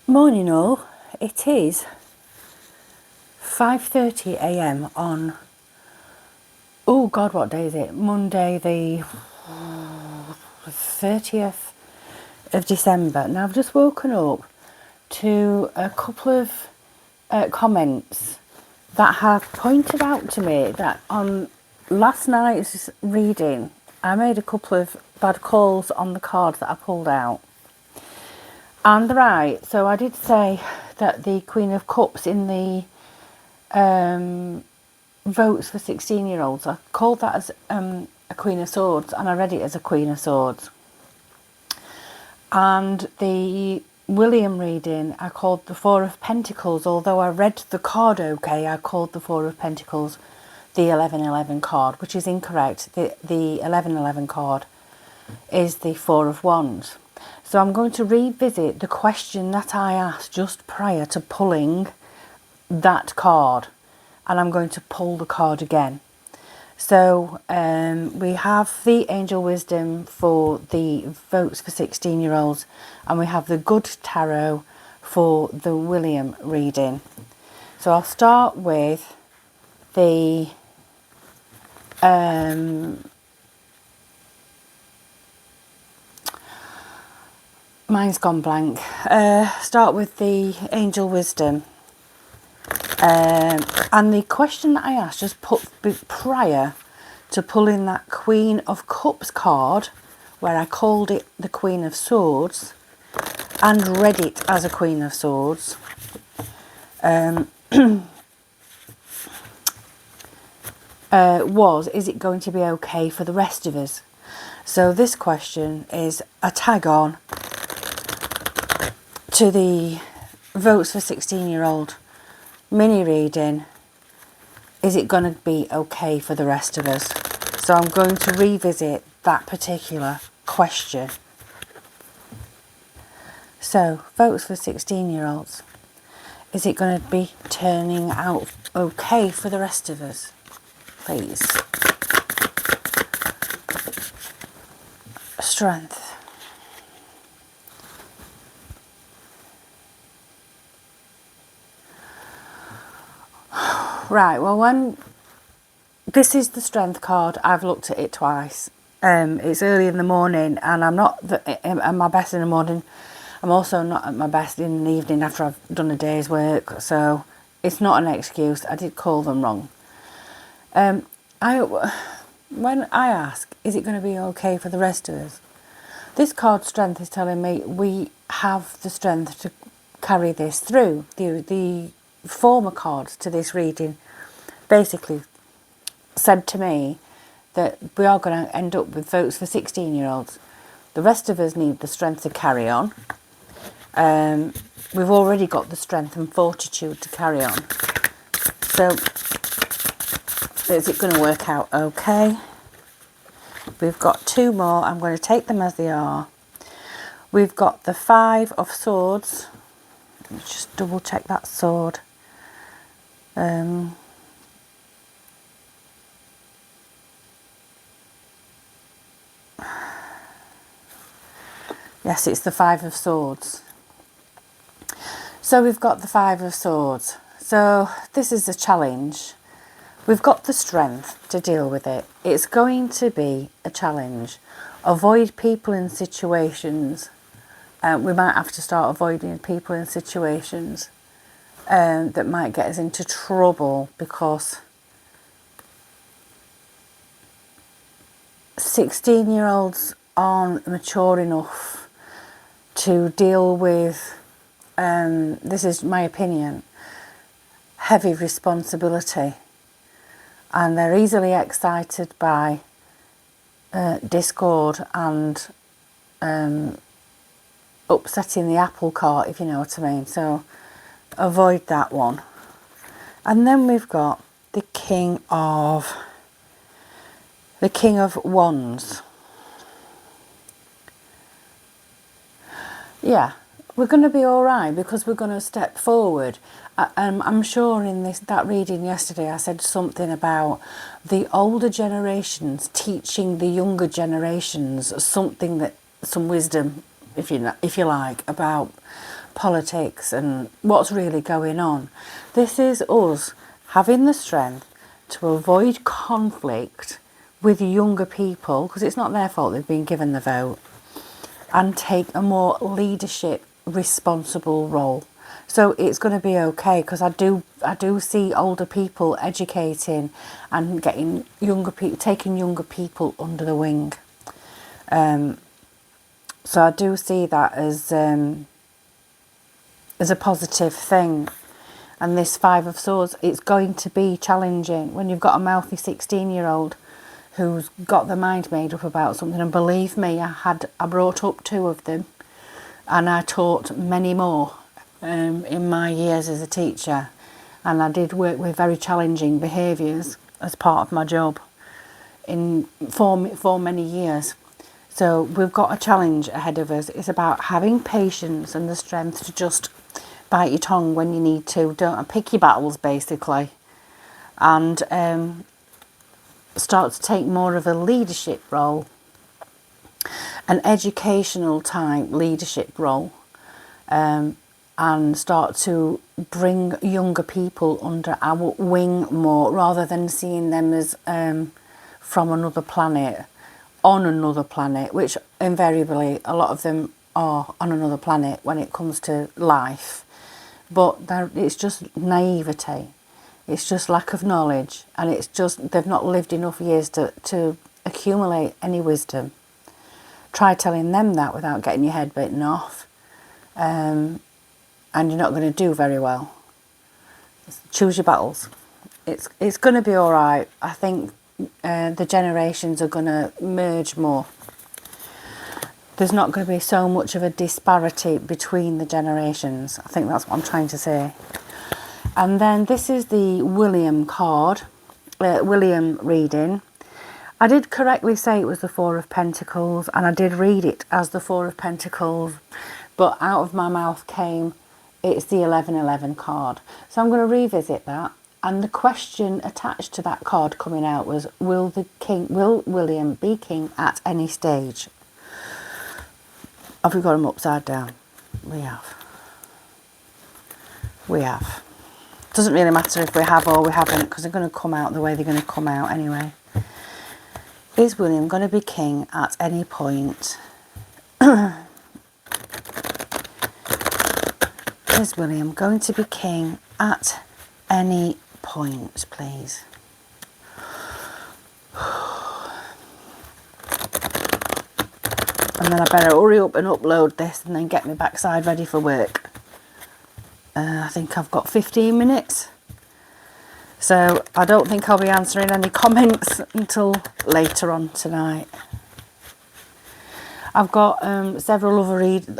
Morning all, it is 5:30 a.m. on, oh God, what day is it? Monday the 30th of December. Now I've just woken up to a couple of comments that have pointed out to me that on last night's reading I made a couple of bad calls on the cards that I pulled out. And right, so I did say that the Queen of Cups in the votes for 16-year-olds, I called that as a Queen of Swords, and I read it as a Queen of Swords. And the William reading, I called the Four of Pentacles, although I read the card okay, I called the Four of Pentacles the 1111 card, which is incorrect. The 1111 card is the Four of Wands. So I'm going to revisit the question that I asked just prior to pulling that card, and I'm going to pull the card again. So we have the Angel Wisdom for the votes for 16-year-olds, and we have the Good Tarot for the William reading. So I'll start with the mine's gone blank. Start with the Angel Wisdom. And the question that I asked, just put prior to pulling that Queen of Cups card, where I called it the Queen of Swords and read it as a Queen of Swords, was, is it going to be okay for the rest of us? So this question is a tag on to the votes for 16-year-old mini reading. Is it going to be okay for the rest of us? So I'm going to revisit that particular question. So, votes for 16-year-olds. Is it going to be turning out okay for the rest of us? Please. Strength. Right, well, when this is the Strength card, I've looked at it twice. It's early in the morning, and I'm not at my best in the morning. I'm also not at my best in the evening after I've done a day's work, so it's not an excuse. I did call them wrong. When I ask, is it going to be okay for the rest of us? This card Strength is telling me we have the strength to carry this through. The former cards to this reading basically said to me that we are going to end up with votes for 16-year-olds. The rest of us need the strength to carry on. We've already got the strength and fortitude to carry on. So, is it going to work out okay? We've got two more. I'm going to take them as they are. We've got the Five of Swords. Let's just double check that sword. Yes, it's the Five of Swords. So we've got the Five of Swords. So this is a challenge. We've got the strength to deal with it. It's going to be a challenge. Avoid people in situations. We might have to start avoiding people in situations that might get us into trouble, because 16-year-olds aren't mature enough to deal with, this is my opinion, heavy responsibility. And they're easily excited by discord and upsetting the apple cart, if you know what I mean. So avoid that one. And then we've got the King of Wands. Yeah, we're going to be all right, because we're going to step forward. I'm sure in that reading yesterday I said something about the older generations teaching the younger generations some wisdom, if you like, about politics and what's really going on. This is us having the strength to avoid conflict with younger people, because it's not their fault they've been given the vote, and take a more leadership responsible role. So it's going to be okay, because I do see older people educating and getting younger people, taking younger people under the wing. So I do see that as a positive thing. And this Five of Swords, it's going to be challenging when you've got a mouthy 16-year-old who's got their mind made up about something. And believe me, I brought up 2 of them, and I taught many more in my years as a teacher. And I did work with very challenging behaviours as part of my job for many years. So we've got a challenge ahead of us. It's about having patience and the strength to just bite your tongue when you need to. Don't pick your battles, basically, and start to take more of a leadership role, an educational type leadership role, and start to bring younger people under our wing more, rather than seeing them as from another planet, on another planet, which invariably a lot of them are on another planet when it comes to life. But it's just naivety, it's just lack of knowledge, and it's just they've not lived enough years to accumulate any wisdom. Try telling them that without getting your head bitten off, and you're not going to do very well. Choose your battles. It's going to be all right. I think the generations are going to merge more. There's not going to be so much of a disparity between the generations. I think that's what I'm trying to say. And then this is the William card, William reading. I did correctly say it was the Four of Pentacles, and I did read it as the Four of Pentacles, but out of my mouth came, it's the 1111 card. So I'm going to revisit that. And the question attached to that card coming out was, will William be king at any stage? Have we got them upside down? We have. We have. Doesn't really matter if we have or we haven't, because they're going to come out the way they're going to come out anyway. Is William going to be king at any point? Is William going to be king at any point, please? And then I better hurry up and upload this and then get my backside ready for work. I think I've got 15 minutes. So I don't think I'll be answering any comments until later on tonight. I've got several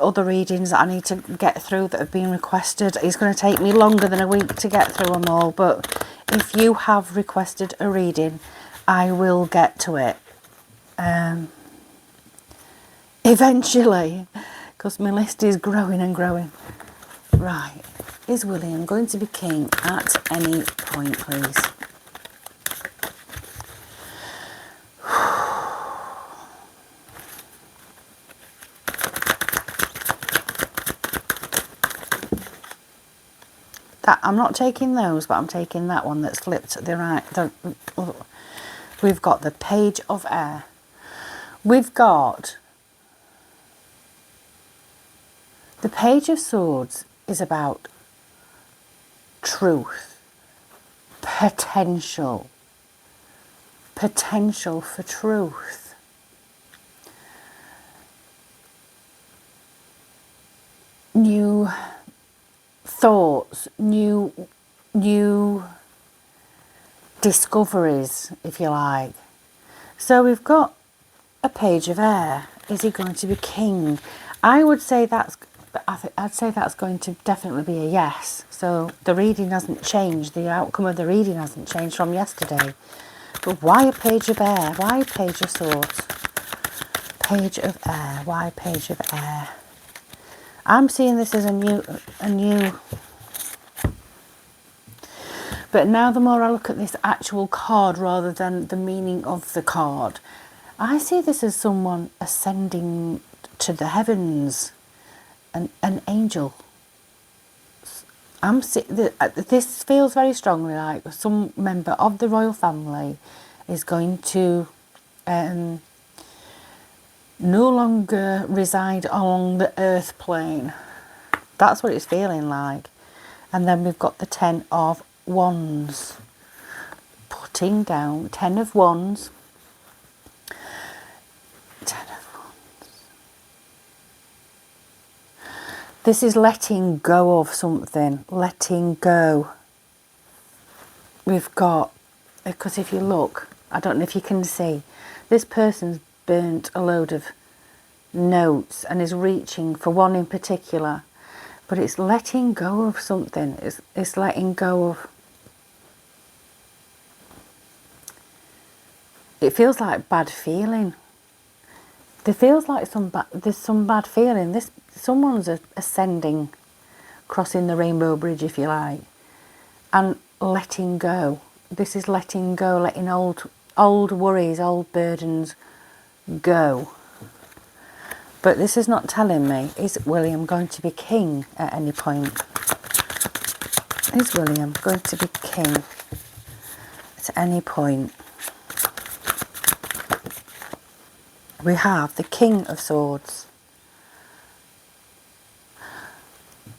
other readings that I need to get through that have been requested. It's going to take me longer than a week to get through them all. But if you have requested a reading, I will get to it. Eventually, because my list is growing and growing. Right, is William going to be king at any point, please? That I'm not taking those, but I'm taking that one that's flipped to the right. We've got the Page of Air. We've got the Page of Swords is about truth, potential for truth. New thoughts, new discoveries, if you like. So we've got a Page of Air. Is he going to be king? I would say I'd say that's going to definitely be a yes. So the reading hasn't changed. The outcome of the reading hasn't changed from yesterday. But why a Page of Air? Why Page of Swords? Page of Air. Why Page of Air? I'm seeing this as a new. But now the more I look at this actual card rather than the meaning of the card, I see this as someone ascending to the heavens, an angel, This feels very strongly like some member of the royal family is going to no longer reside along the earth plane. That's what it's feeling like. And then we've got the 10 of Wands. Putting down 10 of Wands. 10 of Wands. This is letting go of something. Letting go. We've got, because if you look, I don't know if you can see, this person's burnt a load of notes and is reaching for one in particular, but it's letting go of something. It's letting go of, it feels like bad feeling. There feels like there's some bad feeling. Someone's ascending, crossing the rainbow bridge, if you like, and letting go. This is letting go, letting old worries, old burdens go. But this is not telling me, is William going to be king at any point? Is William going to be king at any point? We have the King of Swords.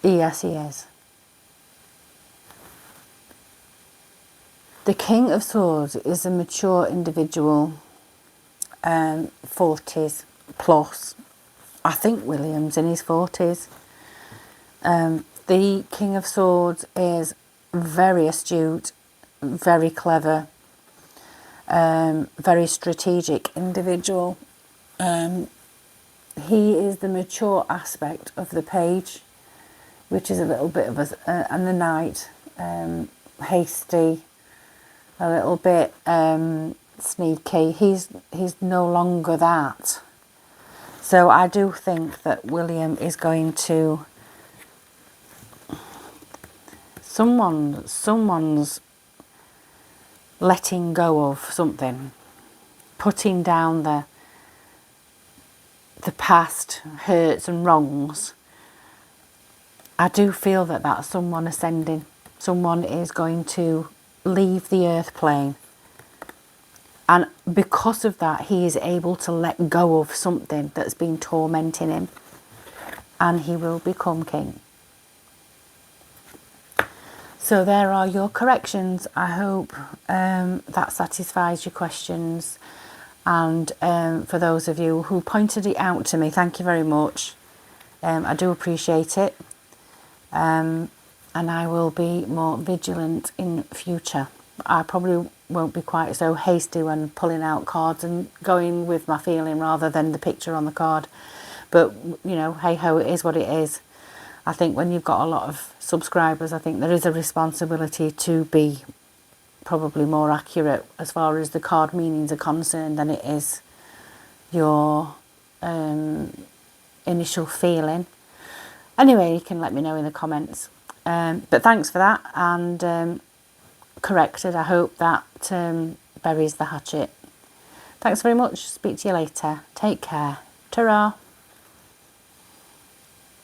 Yes, he is. The King of Swords is a mature individual, 40s plus. I think William's in his 40s. The King of Swords is very astute, very clever, very strategic individual. He is the mature aspect of the Page, which is a little bit of and the Knight, hasty, a little bit sneaky. He's no longer that. So I do think that William is going to, someone's letting go of something, putting down the past hurts and wrongs. I do feel that that's someone ascending. Someone is going to leave the earth plane. And because of that, he is able to let go of something that's been tormenting him. And he will become king. So there are your corrections. I hope that satisfies your questions. And for those of you who pointed it out to me, thank you very much. I do appreciate it. And I will be more vigilant in future. I probably won't be quite so hasty when pulling out cards and going with my feeling rather than the picture on the card. But, you know, hey-ho, it is what it is. I think when you've got a lot of subscribers, I think there is a responsibility to be probably more accurate as far as the card meanings are concerned than it is your initial feeling. Anyway, you can let me know in the comments. But thanks for that, and corrected. I hope that buries the hatchet. Thanks very much. Speak to you later. Take care. Ta-ra.